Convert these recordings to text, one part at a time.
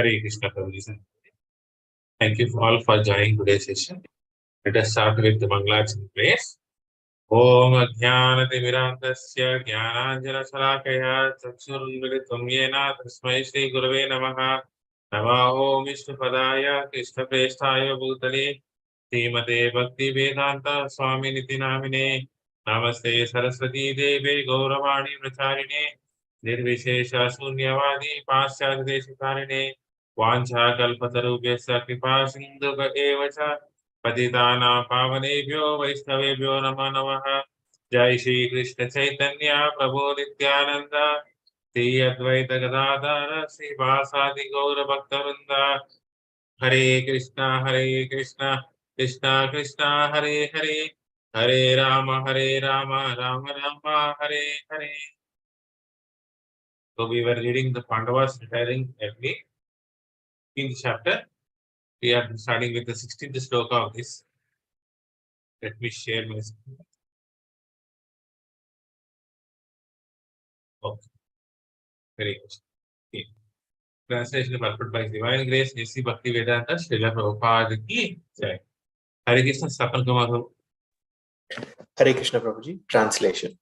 Hare Krishna, Prabhuji. Thank you all for joining today's session. Let us start with the Mangalachan praise. Om Ajnanatimirandasya Jnananjana Chakshurunmilitam Yena Tasmai Shri Gurave Namaha Namaho Vishnu Padaya Krishna Prestaya Bhutale Srimate Bhakti Vedanta Swami Niti Namine Namaste Saraswati Deve Gauravani Pracharine Nirvishesha Sunyavadi Paschad Deshikarine Vancha Kalpatarubhyasya Kripa Sindhuka Evacha पतितानां पावनेभ्यो वैष्णवेभ्यो नमो नमः। जय श्री कृष्ण चैतन्य प्रभु नित्यानंद श्री अद्वैत गदाधर श्रीवासादि गौर भक्तवृंद। हरे Krishna Krishna Krishna Hare Hare Hare Ram Ram Ram Hare Hare. So we were reading the Pandavas retiring at the 15th chapter. We are starting with the 16th sloka of this. Let me share my screen. Okay. Very good. Okay. Translation purport by Divine Grace, A.C. Bhakti Vedanta, Srila Prabhupada ki Jai. Hare Krishna, Stapan Kumar. Hare Krishna, Prabhuji. Translation.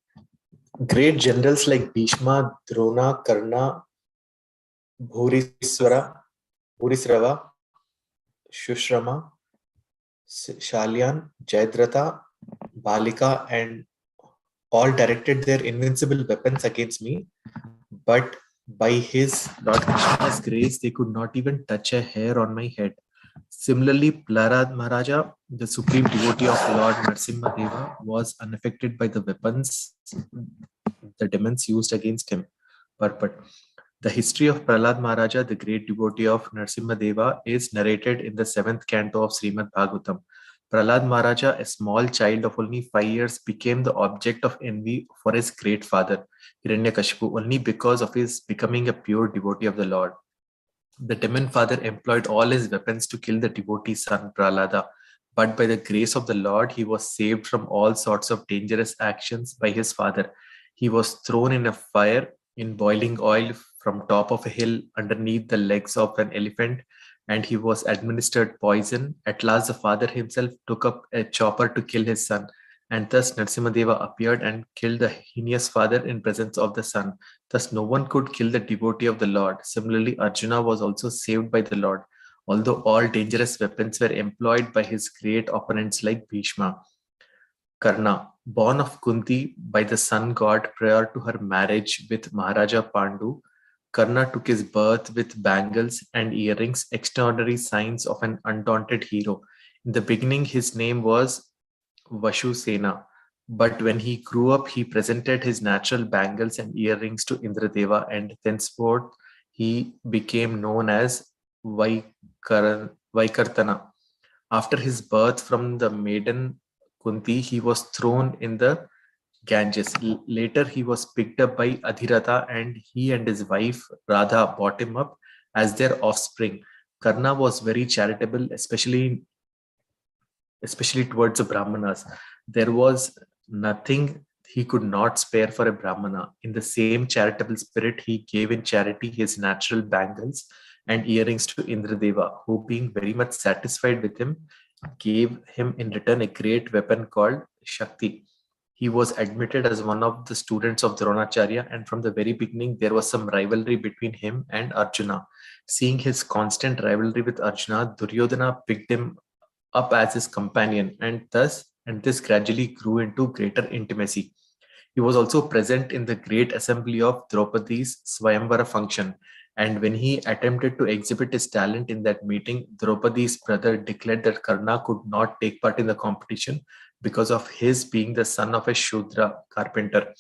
Great generals like Bhishma, Drona, Karna, Bhurisrava, Shushrama, Shalyan, Jayadratha, Balika, and all directed their invincible weapons against me, but by his Lord Krishna's grace, they could not even touch a hair on my head. Similarly, Prahlad Maharaja, the supreme devotee of Lord Narasimha Deva, was unaffected by the weapons the demons used against him. But the history of Prahlad Maharaja, the great devotee of Narasimha Deva, is narrated in the 7th canto of Srimad Bhagavatam. Prahlad Maharaja, a small child of only 5 years, became the object of envy for his great father, Hiranyakashipu, only because of his becoming a pure devotee of the Lord. The demon father employed all his weapons to kill the devotee's son, Prahlada, but by the grace of the Lord, he was saved from all sorts of dangerous actions by his father. He was thrown in a fire in boiling oil from top of a hill underneath the legs of an elephant, and he was administered poison. At last, the father himself took up a chopper to kill his son, and thus Narasimhadeva appeared and killed the heinous father in presence of the son. Thus, no one could kill the devotee of the Lord. Similarly, Arjuna was also saved by the Lord, although all dangerous weapons were employed by his great opponents like Bhishma. Karna, born of Kunti by the sun god prior to her marriage with Maharaja Pandu, Karna took his birth with bangles and earrings, extraordinary signs of an undaunted hero. In the beginning, his name was Vashusena, but when he grew up, he presented his natural bangles and earrings to Indradeva, and thenceforth he became known as Vaikartana. After his birth from the maiden Kunti, he was thrown in the Ganges. Later, he was picked up by Adhiratha, and he and his wife Radha brought him up as their offspring. Karna was very charitable, especially towards the Brahmanas. There was nothing he could not spare for a Brahmana. In the same charitable spirit, he gave in charity his natural bangles and earrings to Indradeva, who, being very much satisfied with him, gave him in return a great weapon called Shakti. He was admitted as one of the students of Dronacharya, and from the very beginning, there was some rivalry between him and Arjuna. Seeing his constant rivalry with Arjuna, Duryodhana picked him up as his companion, and this gradually grew into greater intimacy. He was also present in the great assembly of Draupadi's Swayamvara function, and when he attempted to exhibit his talent in that meeting, Draupadi's brother declared that Karna could not take part in the competition because of his being the son of a Shudra carpenter.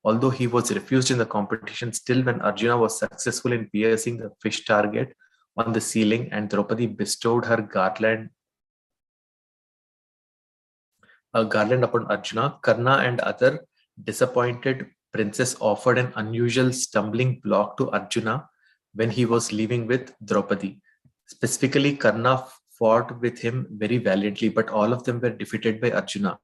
Although he was refused in the competition, still when Arjuna was successful in piercing the fish target on the ceiling and Draupadi bestowed her garland upon Arjuna, Karna and other disappointed princes offered an unusual stumbling block to Arjuna when he was leaving with Draupadi. Specifically, Karna fought with him very valiantly, but all of them were defeated by Arjuna.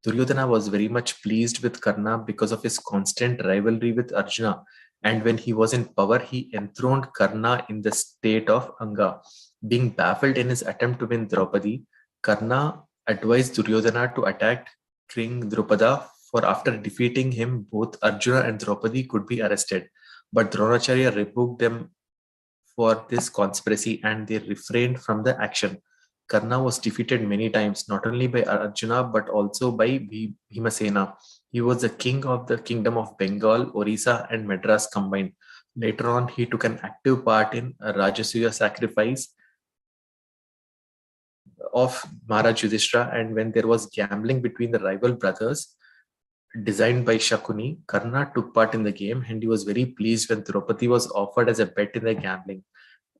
Duryodhana was very much pleased with Karna because of his constant rivalry with Arjuna, And when he was in power, he enthroned Karna in the state of Anga. Being baffled in his attempt to win Draupadi, Karna advised Duryodhana to attack King Drupada, for after defeating him, both Arjuna and Draupadi could be arrested. But Dronacharya rebuked them for this conspiracy and they refrained from the action. Karna was defeated many times, not only by Arjuna but also by Bhimasena. He was the king of the kingdom of Bengal, Orissa, and Madras combined. Later on, he took an active part in a Rajasuya sacrifice of Maharaj Yudhishthira, and when there was gambling between the rival brothers, designed by Shakuni, Karna took part in the game and he was very pleased when Draupadi was offered as a bet in the gambling.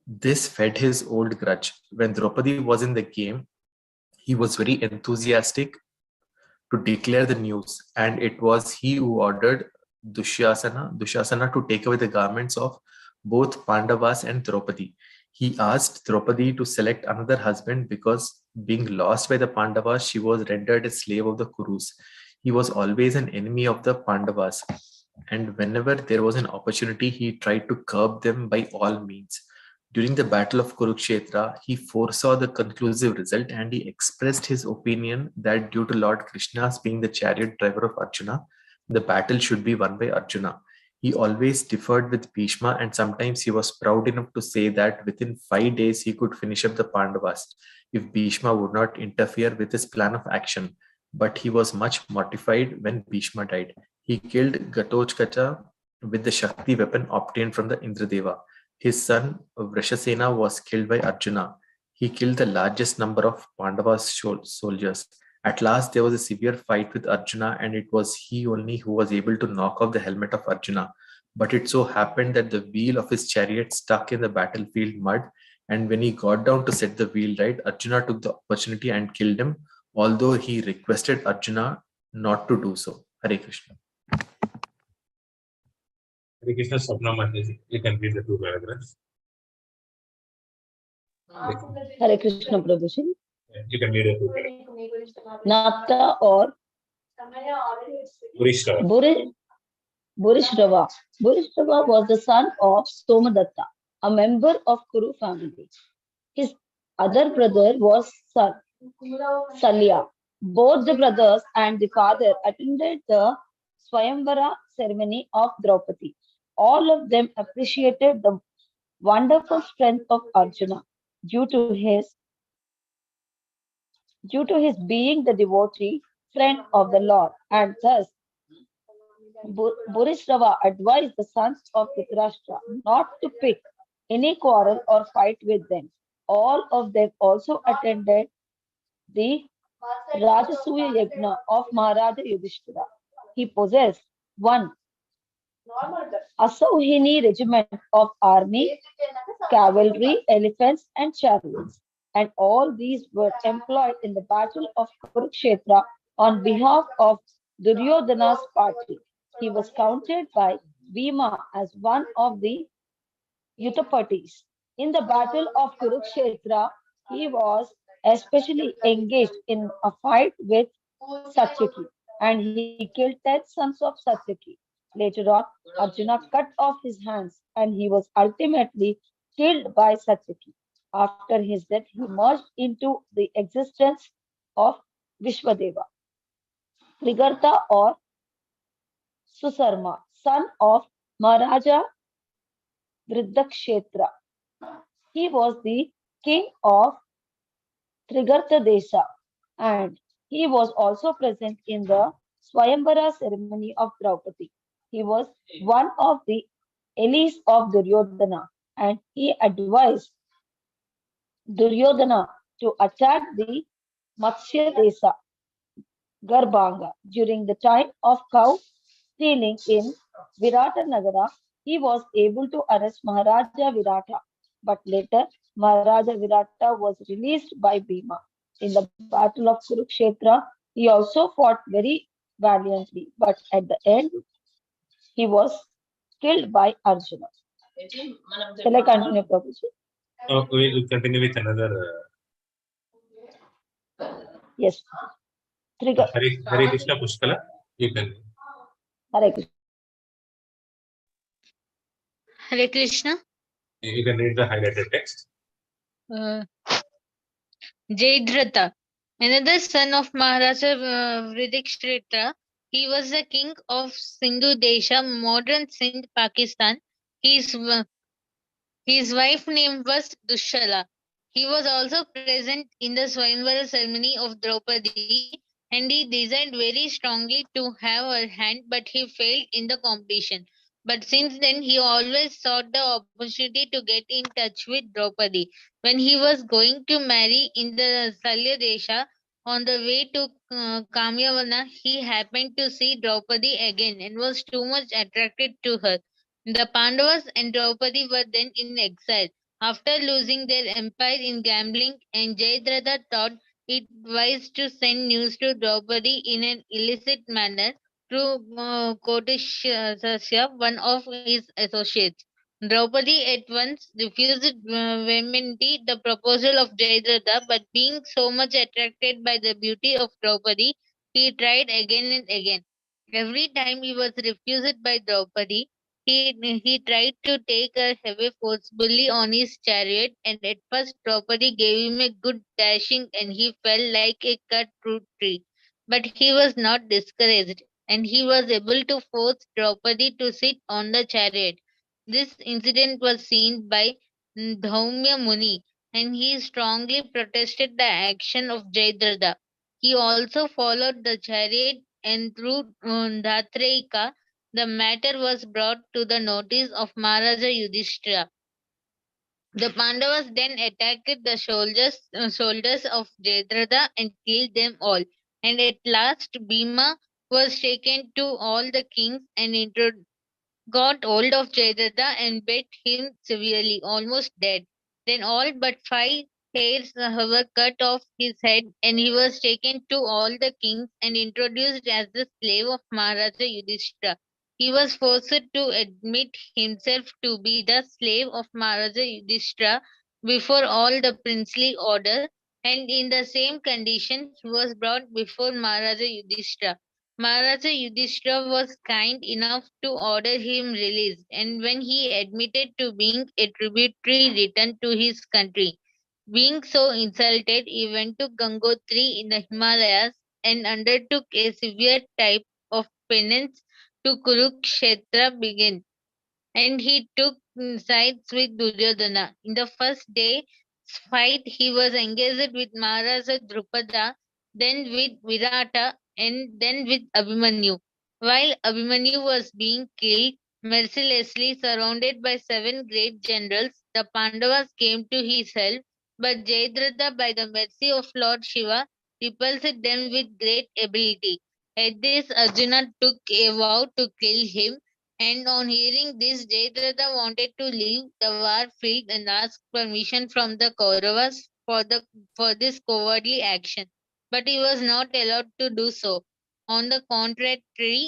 This fed his old grudge. When Draupadi was in the game, he was very enthusiastic to declare the news, and it was he who ordered Dushasana to take away the garments of both Pandavas and Draupadi. He asked Draupadi to select another husband because, being lost by the Pandavas, she was rendered a slave of the Kurus. He was always an enemy of the Pandavas, and whenever there was an opportunity, he tried to curb them by all means. During the Battle of Kurukshetra, he foresaw the conclusive result and he expressed his opinion that due to Lord Krishna's being the chariot driver of Arjuna, the battle should be won by Arjuna. He always differed with Bhishma, and sometimes he was proud enough to say that within 5 days he could finish up the Pandavas if Bhishma would not interfere with his plan of action. But he was much mortified when Bhishma died. He killed Ghatotkcha with the Shakti weapon obtained from the Indradeva. His son Vrishasena was killed by Arjuna. He killed the largest number of Pandavas' soldiers. At last, there was a severe fight with Arjuna, and it was he only who was able to knock off the helmet of Arjuna. But it so happened that the wheel of his chariot stuck in the battlefield mud, and when he got down to set the wheel right, Arjuna took the opportunity and killed him, although he requested Arjuna not to do so. Hare Krishna. Hare Krishna Swapna Mataji. You can read the 2 paragraphs. Hare Krishna Prabhuji. You can read the 2 paragraphs. Napta or Purishtava. Burishrava. Burishrava was the son of Somadatta, a member of Kuru family. His other brother was Salya. Both the brothers and the father attended the Swayamvara ceremony of Draupadi. All of them appreciated the wonderful strength of Arjuna due to his being the devotee friend of the Lord, and thus Burishrava advised the sons of Dhritarashtra not to pick any quarrel or fight with them. All of them also attended the Rajasuya Yajna of Maharaja Yudhishthira. He possessed one Asauhini regiment of army, cavalry, elephants, and chariots. And all these were employed in the battle of Kurukshetra on behalf of Duryodhana's party. He was counted by Bhima as one of the Uthapatis. In the battle of Kurukshetra, he was especially engaged in a fight with Satyaki, and he killed 10 sons of Satyaki. Later on, Arjuna cut off his hands, and he was ultimately killed by Satyaki. After his death, he merged into the existence of Vishwadeva. Trigarta or Susarma, son of Maharaja Vriddhakshetra. He was the king of Trigarta Desha, and he was also present in the Swayamvara ceremony of Draupadi. He was one of the allies of Duryodhana, and he advised Duryodhana to attack the Matsya Desha Garbhanga during the time of cow stealing in Virata Nagara. He was able to arrest Maharaja Virata, but later Maharaja Virata was released by Bhima. In the battle of Kurukshetra, he also fought very valiantly, but at the end he was killed by Arjuna. Shall I continue, Prabhuji? We will continue with another. Yes. Hare Krishna Pushkala. You can. Hare Krishna. Hare Krishna. You can read the highlighted text. Uh, Jayadratha, another son of Maharaja Vridikshtritra, he was the king of Sindhu Desha, modern Sindh, Pakistan. His, his wife name was Dushala. He was also present in the Swayamvara ceremony of Draupadi and he desired very strongly to have her hand, but he failed in the competition. But since then, he always sought the opportunity to get in touch with Draupadi. When he was going to marry in the Salya Desha, on the way to Kamyavana, he happened to see Draupadi again and was too much attracted to her. The Pandavas and Draupadi were then in exile. After losing their empire in gambling, and Jayadratha thought it wise to send news to Draupadi in an illicit manner through Kotisasya, one of his associates. Draupadi at once refused vehemently the proposal of Jayadratha, but being so much attracted by the beauty of Draupadi, he tried again and again. Every time he was refused by Draupadi, he tried to take her away forcibly on his chariot, and at first Draupadi gave him a good dashing, and he fell like a cut through tree. But he was not discouraged, and he was able to force Draupadi to sit on the chariot. This incident was seen by Dhaumya Muni, and he strongly protested the action of Jayadratha. He also followed the chariot, and through Dhatreika, the matter was brought to the notice of Maharaja Yudhishthira. The Pandavas then attacked the soldiers of Jayadratha and killed them all. And at last, Bhima was taken to all the kings and got hold of Jayadratha and beat him severely, almost dead. Then all but 5 hairs were cut off his head, and he was taken to all the kings and introduced as the slave of Maharaja Yudhishthira. He was forced to admit himself to be the slave of Maharaja Yudhishthira before all the princely order, and in the same condition he was brought before Maharaja Yudhishthira. Maharaja Yudhishthira was kind enough to order him released, and when he admitted to being a tributary returned to his country. Being so insulted, he went to Gangotri in the Himalayas and undertook a severe type of penance to Kurukshetra begin, and he took sides with Duryodhana. In the first day's fight, he was engaged with Maharaja Drupada, then with Virata, and then with Abhimanyu. While Abhimanyu was being killed, mercilessly surrounded by 7 great generals, the Pandavas came to his help, but Jayadratha, by the mercy of Lord Shiva, repulsed them with great ability. At this, Arjuna took a vow to kill him, and on hearing this, Jayadratha wanted to leave the war field and ask permission from the Kauravas for this cowardly action. But he was not allowed to do so. On the contrary,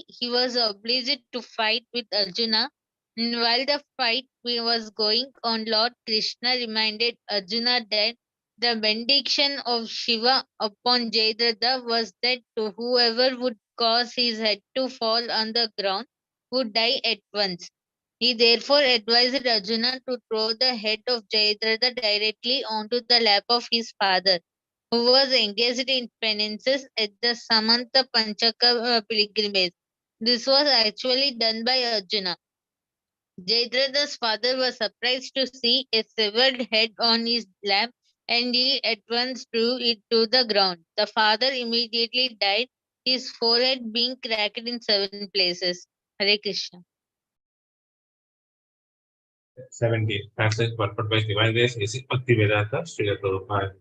he was obliged to fight with Arjuna. And while the fight was going on, Lord Krishna reminded Arjuna that the benediction of Shiva upon Jayadratha was that to whoever would cause his head to fall on the ground would die at once. He therefore advised Arjuna to throw the head of Jayadratha directly onto the lap of his father, who was engaged in penances at the Samanta Panchaka pilgrimage. This was actually done by Arjuna. Jayadratha's father was surprised to see a severed head on his lap, and he at once threw it to the ground. The father immediately died, his forehead being cracked in 7 places. Hare Krishna. 17. Passage purport by Divine Grace is Bhakti Vedanta, Srila Prabhupada.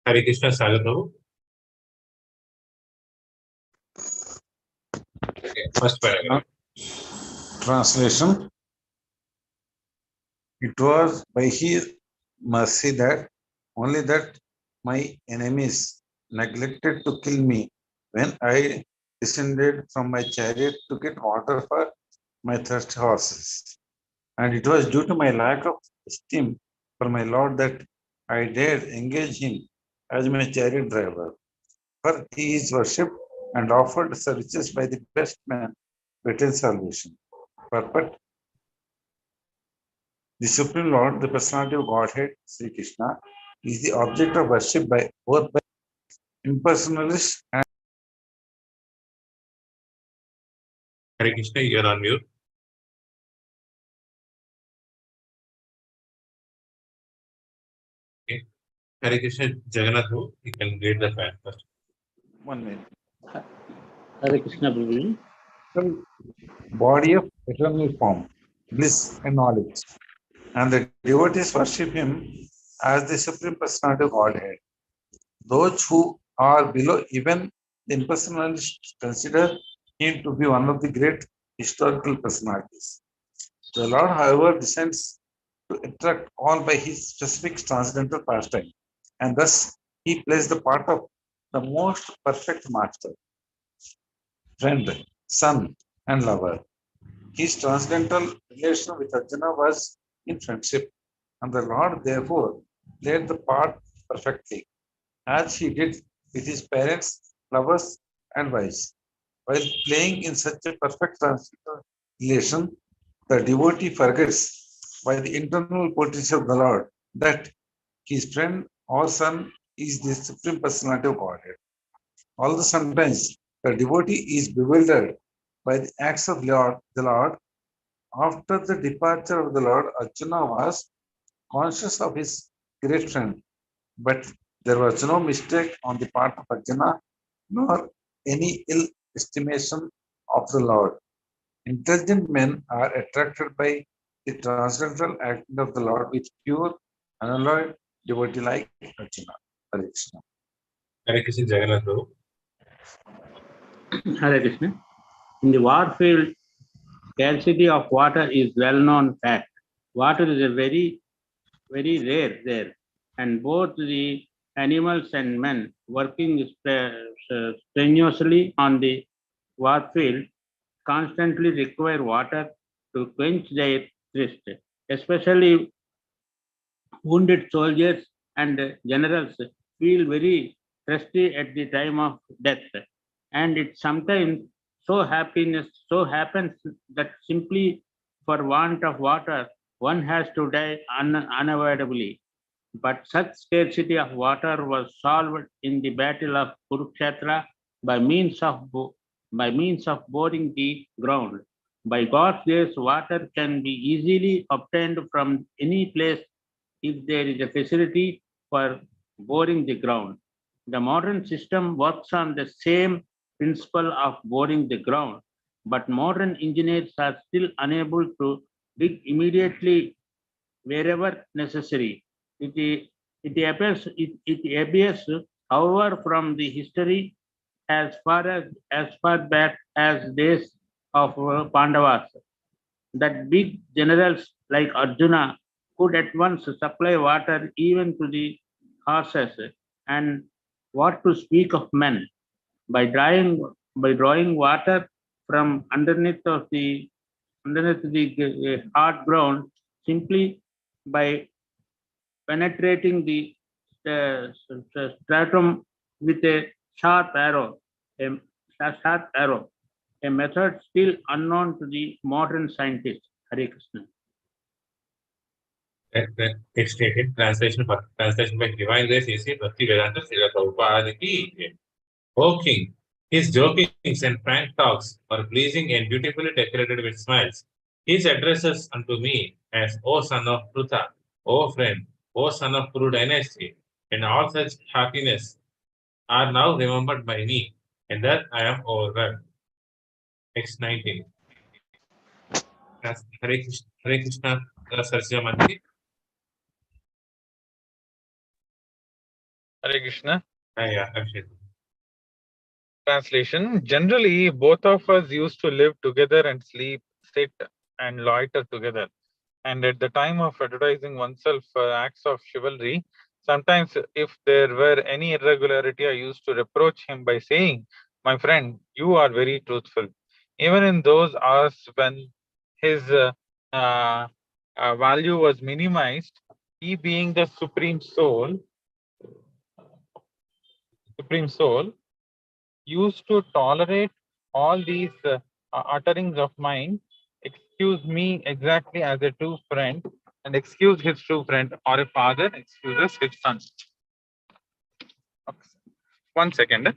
Hare Krishna, Sagar Prabhu. Okay, first paragraph. Translation. It was by his mercy that only that my enemies neglected to kill me when I descended from my chariot to get water for my thirsty horses. And it was due to my lack of esteem for my Lord that I dared engage him as my chariot driver. For he is worshipped and offered services by the best man who attains salvation. Purport. The Supreme Lord, the personality of Godhead, Sri Krishna, is the object of worship by both by impersonalists and Hare Krishna, you're on mute. Okay. Hare Krishna, Jagannath, you can read the fact first. 1 minute. Hare Krishna, Prabhuji. Body of eternal form, bliss and knowledge. And the devotees worship him as the Supreme Personality of Godhead. Those who are below even the impersonalists consider him to be one of the great historical personalities. The Lord, however, descends to attract all by his specific transcendental pastime, and thus he plays the part of the most perfect master, friend, son, and lover. His transcendental relation with Arjuna was in friendship, and the Lord therefore played the part perfectly, as he did with his parents, lovers, and wives. While playing in such a perfect transcendental relation, the devotee forgets by the internal potency of the Lord that his friend or son is the Supreme Personality of Godhead. Although sometimes the devotee is bewildered by the acts of the Lord, after the departure of the Lord, Arjuna was conscious of his great friend, but there was no mistake on the part of Arjuna, nor any ill estimation of the Lord. Intelligent men are attracted by the transcendental acting of the Lord with pure, unalloyed devotee like Arjuna. Hare Krishna. Hare Krishna, Jagannath. Hare Krishna. In the war field, scarcity of water is well-known fact. Water is a very rare there, and both the animals and men working strenuously on the war field constantly require water to quench their thirst, especially wounded soldiers and generals feel very thirsty at the time of death, and it sometimes so happens that simply for want of water one has to die unavoidably. But such scarcity of water was solved in the battle of Kurukshetra by means of boring the ground. By God's grace, water can be easily obtained from any place if there is a facility for boring the ground. The modern system works on the same principle of boring the ground, but modern engineers are still unable to dig immediately wherever necessary. It appears, however, from the history as far back as days of Pandavas, that big generals like Arjuna could at once supply water even to the horses, and what to speak of men by drawing water from underneath the hard ground simply by penetrating the stratum with a sharp arrow, a method still unknown to the modern scientists. Hare Krishna. It's stated translation by Divine Grace A.C. Bhakti Vedanta Srila Prabhupada ki jai. O King, his jokings and frank talks are pleasing and beautifully decorated with smiles. His addresses unto me as O son of Pruta, O friend, O son of Kuru dynasty, and all such happiness are now remembered by me, and that I am overwhelmed. X19. Hare Krishna, Sarja Manti. Hare Krishna. Yeah, Abhishek. Translation. Generally, both of us used to live together and sleep, sit, and loiter together. And at the time of advertising oneself for acts of chivalry, sometimes if there were any irregularity, I used to reproach him by saying, "My friend, you are very truthful." Even in those hours when his value was minimized, he being the supreme soul, used to tolerate all these utterings of mine. Excuse me, exactly as a true friend, and excuse his true friend, or a father excuses his son. Okay. 1 second.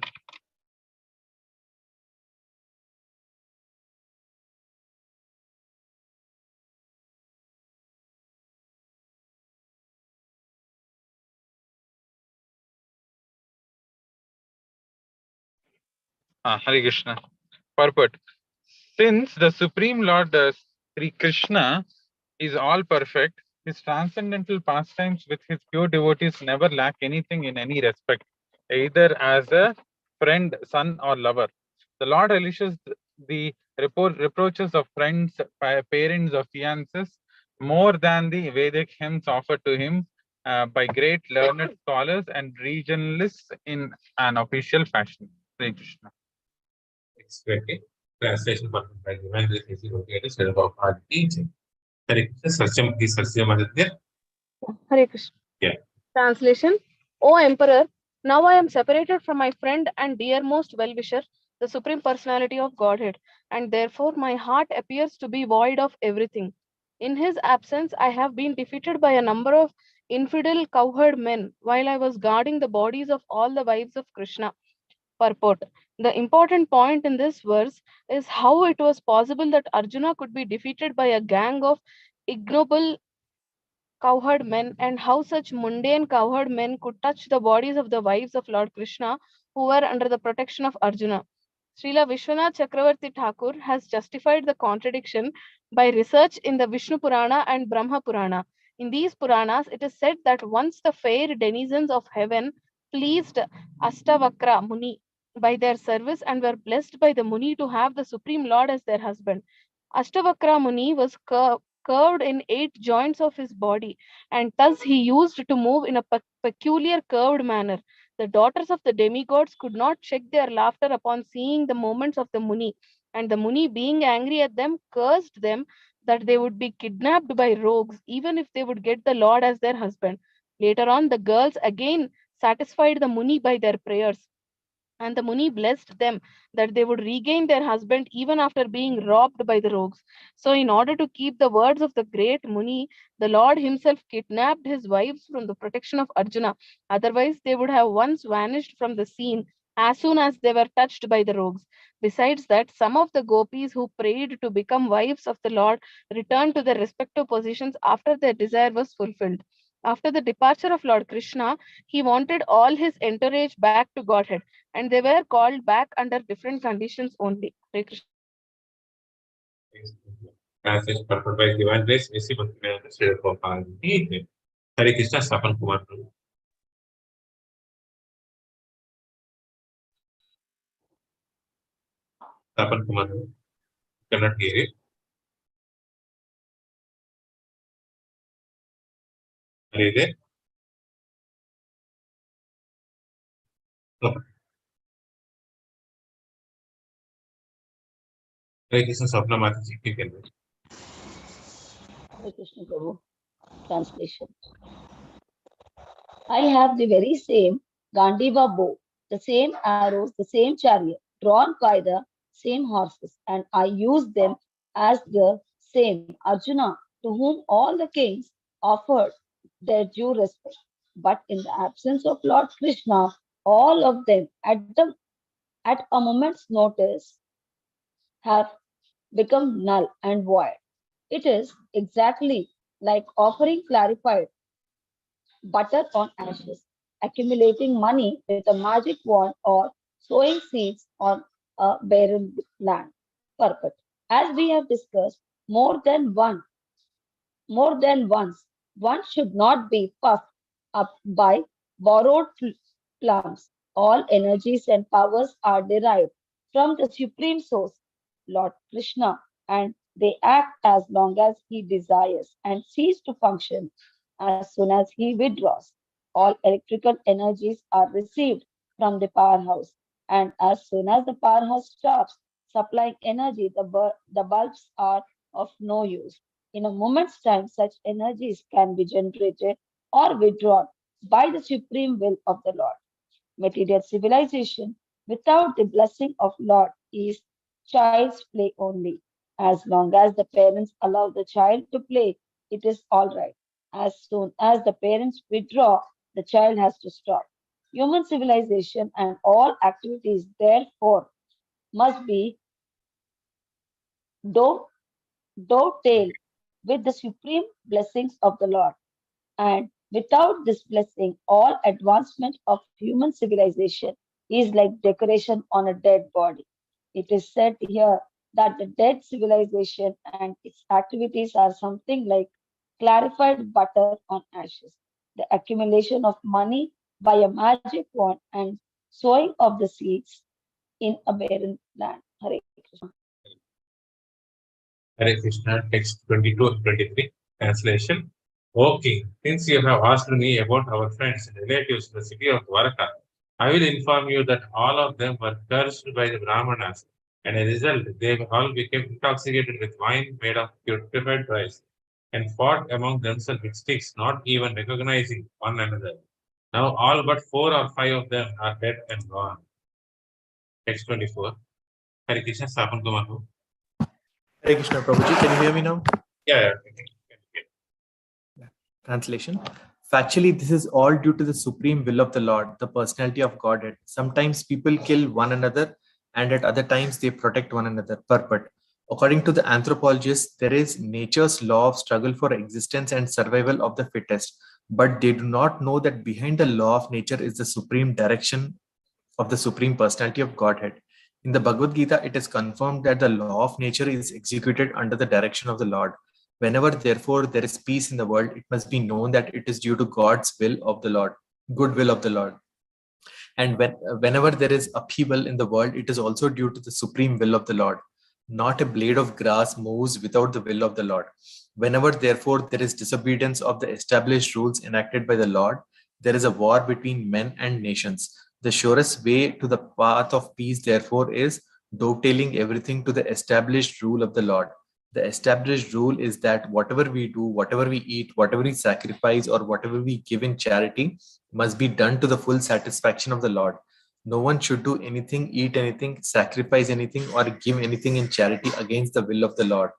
Hare Krishna. Purport. Since the Supreme Lord Sri Krishna is all perfect, his transcendental pastimes with his pure devotees never lack anything in any respect, either as a friend, son, or lover. The Lord relishes the reproaches of friends, parents, or fiancés more than the Vedic hymns offered to him by great learned scholars and regionalists in an official fashion. Hare Krishna. Explain. Translation purpose by divine grace is located instead of our teaching. Hare Krishna, Satyam is Satyamaditya. Hare Krishna. Yeah. Translation. O Emperor, now I am separated from my friend and dearmost well-wisher, the Supreme Personality of Godhead, and therefore my heart appears to be void of everything. In his absence, I have been defeated by a number of infidel cowherd men while I was guarding the bodies of all the wives of Krishna. Purport. The important point in this verse is how it was possible that Arjuna could be defeated by a gang of ignoble cowherd men, and how such mundane cowherd men could touch the bodies of the wives of Lord Krishna who were under the protection of Arjuna. Srila Vishwanath Chakravarti Thakur has justified the contradiction by research in the Vishnu Purana and Brahma Purana. In these Puranas, it is said that once the fair denizens of heaven pleased Astavakra Muni by their service and were blessed by the Muni to have the Supreme Lord as their husband. Astavakra Muni was curved in 8 joints of his body, and thus he used to move in a peculiar curved manner. The daughters of the demigods could not check their laughter upon seeing the movements of the Muni, and the Muni, being angry at them, cursed them that they would be kidnapped by rogues, even if they would get the Lord as their husband. Later on, the girls again satisfied the Muni by their prayers, and the Muni blessed them that they would regain their husband even after being robbed by the rogues. So, in order to keep the words of the great Muni, the Lord himself kidnapped his wives from the protection of Arjuna. Otherwise, they would have once vanished from the scene as soon as they were touched by the rogues. Besides that, some of the gopis who prayed to become wives of the Lord returned to their respective positions after their desire was fulfilled. After the departure of Lord Krishna, he wanted all his entourage back to Godhead, and they were called back under different conditions only. Hare Krishna. Translation purpose by divine grace is instead of our teaching. Hare Krishna, Sapan Kumar. Sapan Kumar. Cannot hear it. Are you there? No. Hare Krishna, Sapna Mataji. You can read. Hare Krishna Prabhu. Translation. I have the very same Gandiva bow, the same arrows, the same chariot, drawn by the same horses, and I use them as the same Arjuna, to whom all the kings offered their due respect. But in the absence of Lord Krishna, all of them at a moment's notice have become null and void. It is exactly like offering clarified butter on ashes, accumulating money with a magic wand, or sowing seeds on a barren land. Purport. As we have discussed more than once, one should not be puffed up by borrowed plums. All energies and powers are derived from the supreme source, Lord Krishna, and they act as long as he desires and cease to function as soon as he withdraws. All electrical energies are received from the powerhouse, and as soon as the powerhouse stops supplying energy, the bulbs are of no use. In a moment's time, such energies can be generated or withdrawn by the supreme will of the Lord. Material civilization without the blessing of Lord is child's play only. As long as the parents allow the child to play, it is all right. As soon as the parents withdraw, the child has to stop. Human civilization and all activities, therefore, must be dove- dovetail with the supreme blessings of the Lord. And without this blessing, all advancement of human civilization is like decoration on a dead body. It is said here that the dead civilization and its activities are something like clarified butter on ashes, the accumulation of money by a magic wand and sowing of the seeds in a barren land. Hare Krishna. Hare Krishna, text 22 and 23, translation. O king, since you have asked me about our friends and relatives in the city of Dwarka, I will inform you that all of them were cursed by the Brahmanas, and as a result, they all became intoxicated with wine made of purified rice, and fought among themselves with sticks, not even recognizing one another. Now all but 4 or 5 of them are dead and gone. Text 24. Hare Krishna, Sapan Kumar. Hare Krishna, Prabhuji, can you hear me now? Yeah. Translation. Factually, this is all due to the supreme will of the Lord, the personality of Godhead. Sometimes people kill one another, and at other times they protect one another. Purport. According to the anthropologists, there is nature's law of struggle for existence and survival of the fittest, but they do not know that behind the law of nature is the supreme direction of the supreme personality of Godhead. In the Bhagavad Gita, it is confirmed that the law of nature is executed under the direction of the Lord. Whenever, therefore, there is peace in the world, it must be known that it is due to God's will of the Lord, good will of the Lord. And whenever there is upheaval in the world, it is also due to the supreme will of the Lord. Not a blade of grass moves without the will of the Lord. Whenever, therefore, there is disobedience of the established rules enacted by the Lord, there is a war between men and nations. The surest way to the path of peace, therefore, is dovetailing everything to the established rule of the Lord. The established rule is that whatever we do, whatever we eat, whatever we sacrifice, or whatever we give in charity must be done to the full satisfaction of the Lord. No one should do anything, eat anything, sacrifice anything, or give anything in charity against the will of the Lord.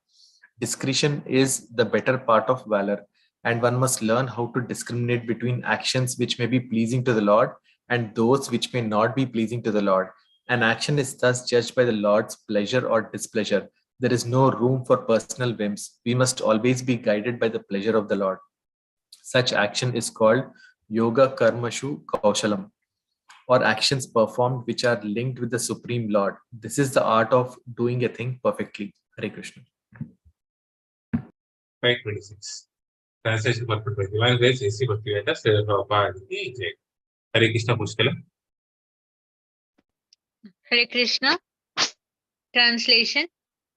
Discretion is the better part of valor, and one must learn how to discriminate between actions which may be pleasing to the Lord and those which may not be pleasing to the Lord. An action is thus judged by the Lord's pleasure or displeasure. There is no room for personal whims. We must always be guided by the pleasure of the Lord. Such action is called Yoga Karmashu Kaushalam, or actions performed which are linked with the Supreme Lord. This is the art of doing a thing perfectly. Hare Krishna. 526. Translation purport by Divine Grace, A.C. Bhaktivedanta, Srila Prabhupada ki Jai. Hare Krishna, Pushkala. Hare Krishna. Translation.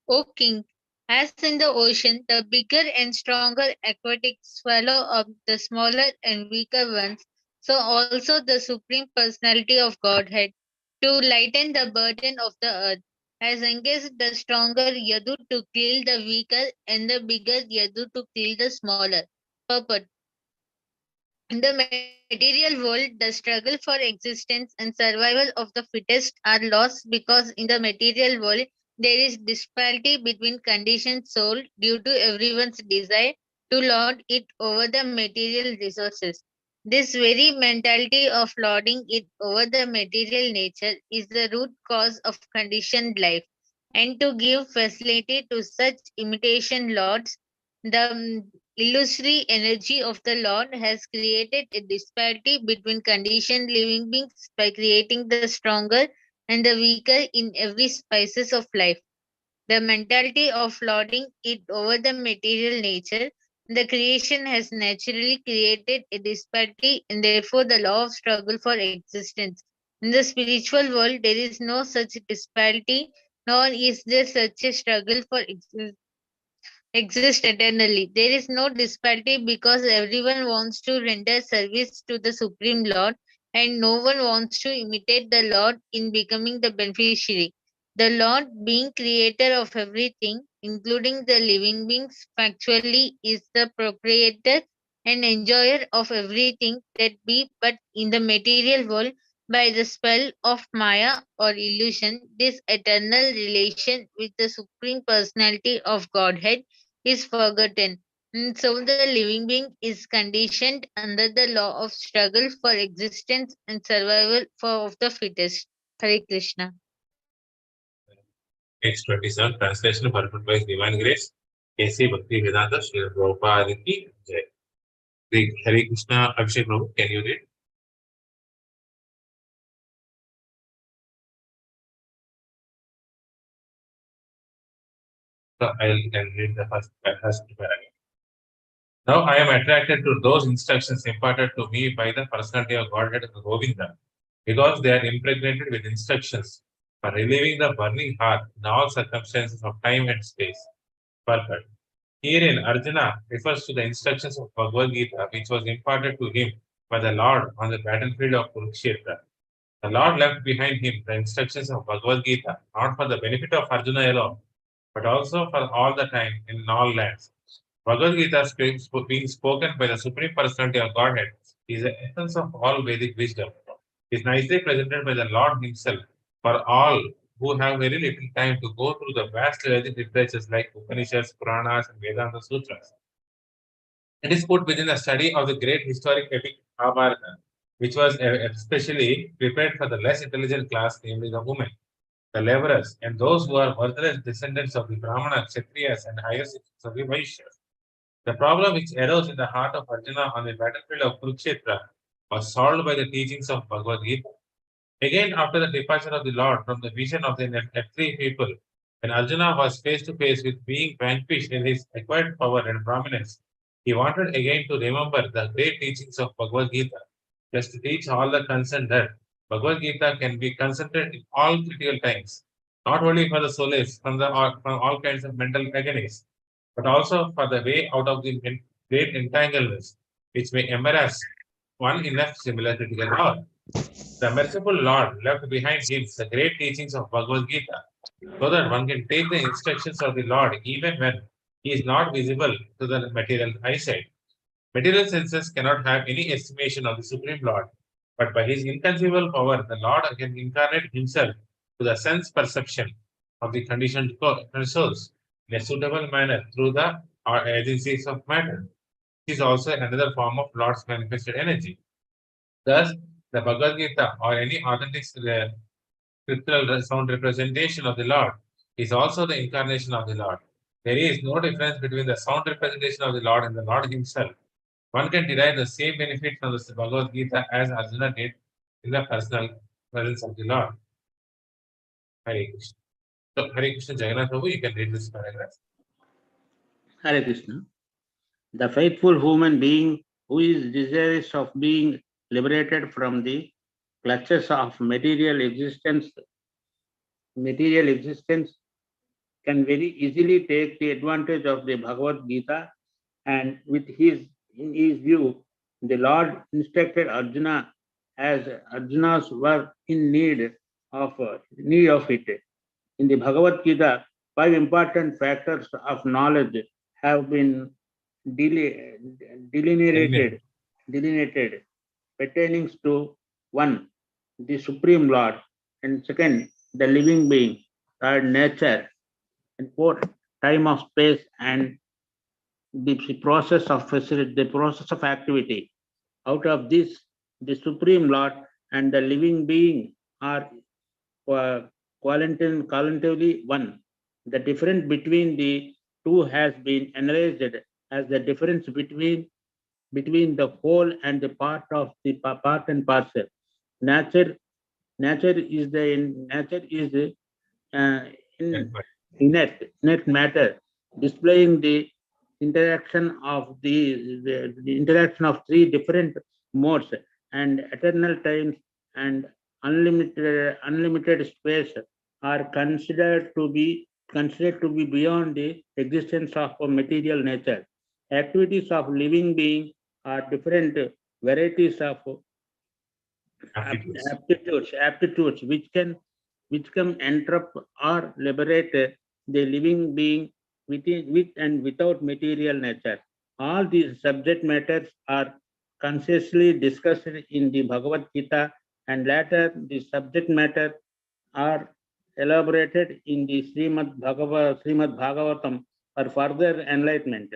O king, as in the ocean, the bigger and stronger aquatics swallow up the smaller and weaker ones, so also the Supreme Personality of Godhead, to lighten the burden of the earth, has engaged the stronger Yadu to kill the weaker and the bigger Yadu to kill the smaller. Purport. In the material world, the struggle for existence and survival of the fittest are lost because in the material world there is disparity between conditioned soul due to everyone's desire to lord it over the material resources. This very mentality of lording it over the material nature is the root cause of conditioned life. And to give facility to such imitation lords, the illusory energy of the Lord has created a disparity between conditioned living beings by creating the stronger and the weaker in every species of life. The mentality of lording it over the material nature, the creation has naturally created a disparity and therefore the law of struggle for existence. In the spiritual world, there is no such disparity, nor is there such a struggle for existence exist eternally. There is no disparity because everyone wants to render service to the Supreme Lord and no one wants to imitate the Lord in becoming the beneficiary. The Lord, being creator of everything, including the living beings, factually is the proprietor and enjoyer of everything that be, but in the material world, by the spell of Maya or illusion, this eternal relation with the Supreme Personality of Godhead is forgotten. So the living being is conditioned under the law of struggle for existence and survival of the fittest. Hare Krishna. Next 27, translation purport by Divine Grace, K.C. Bhakti Vedanta, Srila Prabhupada Ki Jai. The Hare Krishna Abhishek Prabhu, can you read? So I'll read the first paragraph. Now I am attracted to those instructions imparted to me by the personality of Godhead Govinda, because they are impregnated with instructions for relieving the burning heart in all circumstances of time and space. Perfect. Herein, Arjuna refers to the instructions of Bhagavad Gita, which was imparted to him by the Lord on the battlefield of Kurukshetra. The Lord left behind him the instructions of Bhagavad Gita, not for the benefit of Arjuna alone, but also for all the time in all lands. Bhagavad Gita being spoken by the Supreme Personality of Godhead is the essence of all Vedic wisdom. It is nicely presented by the Lord Himself for all who have very little time to go through the vast Vedic literatures like Upanishads, Puranas, and Vedanta Sutras. It is put within the study of the great historic epic Mahabharata, which was especially prepared for the less intelligent class, namely the women, the laborers, and those who are worthless descendants of the Brahmana, Kshatriyas, and higher sections of the Vaishyas. The problem which arose in the heart of Arjuna on the battlefield of Kurukshetra was solved by the teachings of Bhagavad Gita. Again, after the departure of the Lord from the vision of the F3 people, when Arjuna was face to face with being vanquished in his acquired power and prominence, he wanted again to remember the great teachings of Bhagavad Gita, just to teach all the concerned that Bhagavad Gita can be consulted in all critical times, not only for the solace from all kinds of mental agonies, but also for the way out of the great entanglements which may embarrass one in a similar critical hour. The merciful Lord left behind him the great teachings of Bhagavad Gita, so that one can take the instructions of the Lord even when he is not visible to the material eyesight. Material senses cannot have any estimation of the Supreme Lord, but by his inconceivable power, the Lord can incarnate himself to the sense perception of the conditioned souls in a suitable manner through the agencies of matter. This is also another form of Lord's manifested energy. Thus, the Bhagavad Gita or any authentic scriptural sound representation of the Lord is also the incarnation of the Lord. There is no difference between the sound representation of the Lord and the Lord Himself. One can derive the same benefit from the Bhagavad Gita as Arjuna did in the personal presence of the Lord. Hare Krishna. So, Hare Krishna Jagannath Prabhu, you can read this paragraph. Hare Krishna. The faithful human being who is desirous of being liberated from the clutches of material existence can very easily take the advantage of the Bhagavad Gita, and in his view, the Lord instructed Arjuna as Arjuna's were in need of it. In the Bhagavad Gita, 5 important factors of knowledge have been delineated pertaining to 1, the Supreme Lord, and 2, the living being, 3rd, nature, and 4, time of space, and the process of activity. Out of this, the Supreme Lord and the living being are qualitatively one. The difference between the two has been analyzed as the difference between the whole and the part of the part and parcel. Nature is inert matter, displaying the interaction of the interaction of 3 different modes, and eternal times and unlimited space are considered to be beyond the existence of a material nature. Activities of living being are different varieties of aptitudes which can interrupt or liberate the living being with and without material nature. All these subject matters are consciously discussed in the Bhagavad Gita, and later the subject matter are elaborated in the Srimad Bhagavatam for further enlightenment.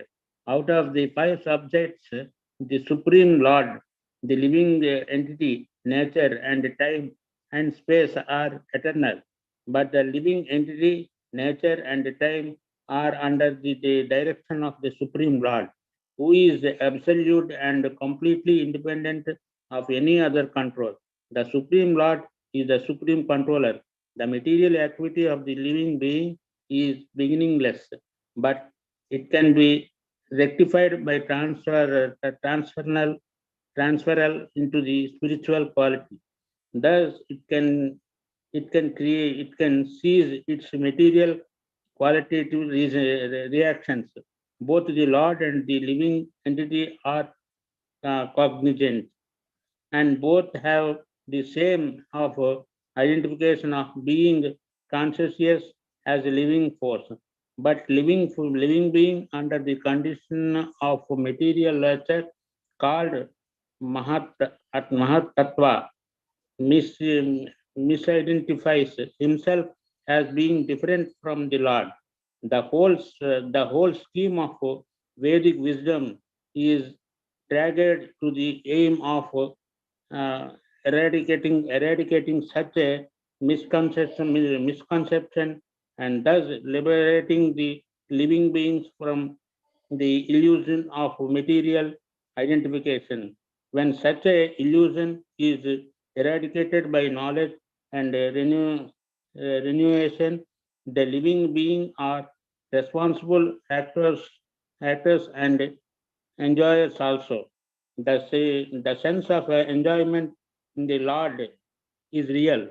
Out of the 5 subjects, the Supreme Lord, the living entity, nature, and time and space are eternal, but the living entity, nature, and time are under the direction of the Supreme Lord, who is absolute and completely independent of any other control. The Supreme Lord is the Supreme Controller. The material activity of the living being is beginningless, but it can be rectified by transferal into the spiritual quality. Thus, it can seize its material qualitative reactions. Both the Lord and the living entity are cognizant, and both have the same of identification of being conscious as a living force, but living being under the condition of material nature called Mahat, Mahat Tattva misidentifies himself as being different from the Lord. The whole scheme of Vedic wisdom is dragged to the aim of eradicating such a misconception, and thus liberating the living beings from the illusion of material identification. When such a illusion is eradicated by knowledge and renewation, the living being are responsible actors and enjoyers also. The sense of enjoyment in the Lord is real,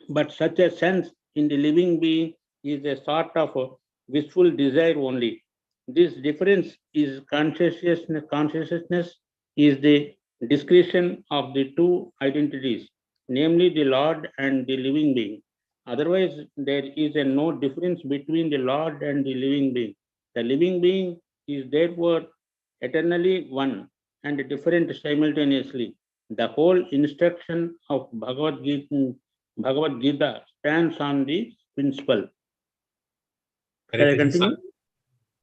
but such a sense in the living being is a sort of a wishful desire only. This difference is consciousness is the discretion of the two identities, namely the Lord and the living being. Otherwise, there is no difference between the Lord and the living being. The living being is therefore eternally one and different simultaneously. The whole instruction of Bhagavad Gita stands on the principle. Shall I continue?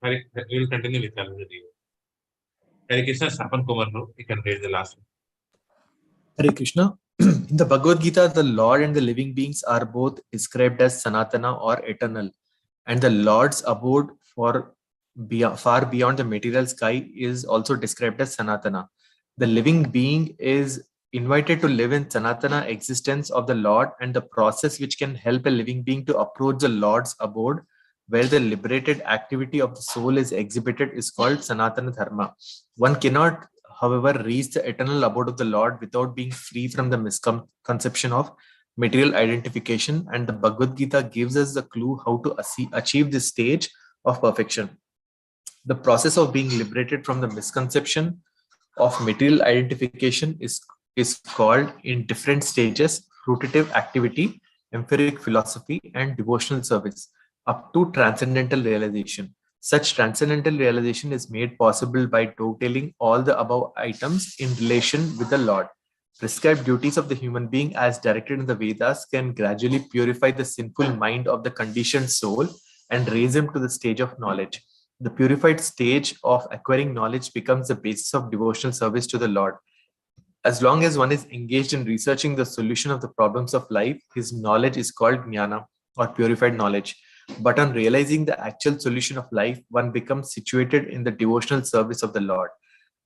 We will continue with another video. Hare Krishna, Sapan Kumar, you can read the last one. Hare Krishna. In the Bhagavad Gita, the Lord and the living beings are both described as Sanatana or eternal, and the Lord's abode far beyond the material sky is also described as Sanatana. The living being is invited to live in Sanatana existence of the Lord, and the process which can help a living being to approach the Lord's abode, where the liberated activity of the soul is exhibited, is called Sanatana Dharma. One cannot, however, reach the eternal abode of the Lord without being free from the misconception of material identification, and the Bhagavad Gita gives us the clue how to achieve this stage of perfection. The process of being liberated from the misconception of material identification is called in different stages fruitative activity, empiric philosophy, and devotional service, up to transcendental realization. Such transcendental realization is made possible by dovetailing all the above items in relation with the Lord. Prescribed duties of the human being as directed in the Vedas can gradually purify the sinful mind of the conditioned soul and raise him to the stage of knowledge. The purified stage of acquiring knowledge becomes the basis of devotional service to the Lord. As long as one is engaged in researching the solution of the problems of life, his knowledge is called jnana or purified knowledge. But on realizing the actual solution of life, one becomes situated in the devotional service of the Lord.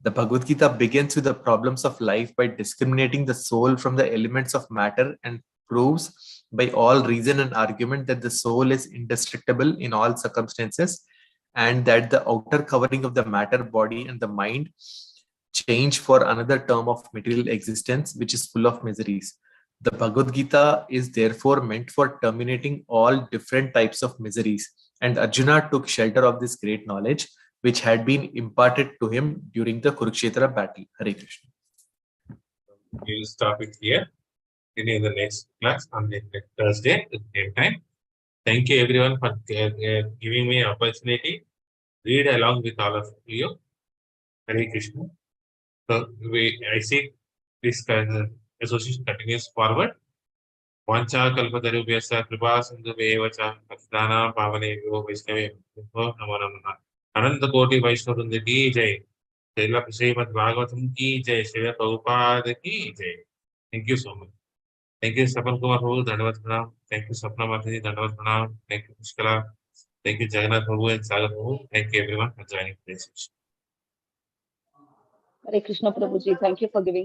The Bhagavad Gita begins with the problems of life by discriminating the soul from the elements of matter and proves by all reason and argument that the soul is indestructible in all circumstances, and that the outer covering of the matter, body, and the mind change for another term of material existence, which is full of miseries. The Bhagavad Gita is therefore meant for terminating all different types of miseries, and Arjuna took shelter of this great knowledge, which had been imparted to him during the Kurukshetra battle. Hare Krishna. We will stop it here. In the next class on the Thursday at the same time. Thank you everyone for giving me an opportunity. Read along with all of you. Hare Krishna. So I see this association continues forward. Vancha kalpatarubhyasya kripa sindhu evacha patidana pavane yo vaishnave namo namaha. अनंत कोटि वैष्णववृंद की जय। श्रीमद् भागवतम की जय। श्रील प्रभुपाद की जय। Thank you so much. Thank you Sapan Kumar Prabhu, धन्यवाद प्रणाम। Thank you Sapna माता जी, धन्यवाद प्रणाम। Thank you Pushkala. Thank you Jagannath Prabhu and Sagar Prabhu. Thank you everyone for joining this session. Hare Krishna Prabhuji, thank you for giving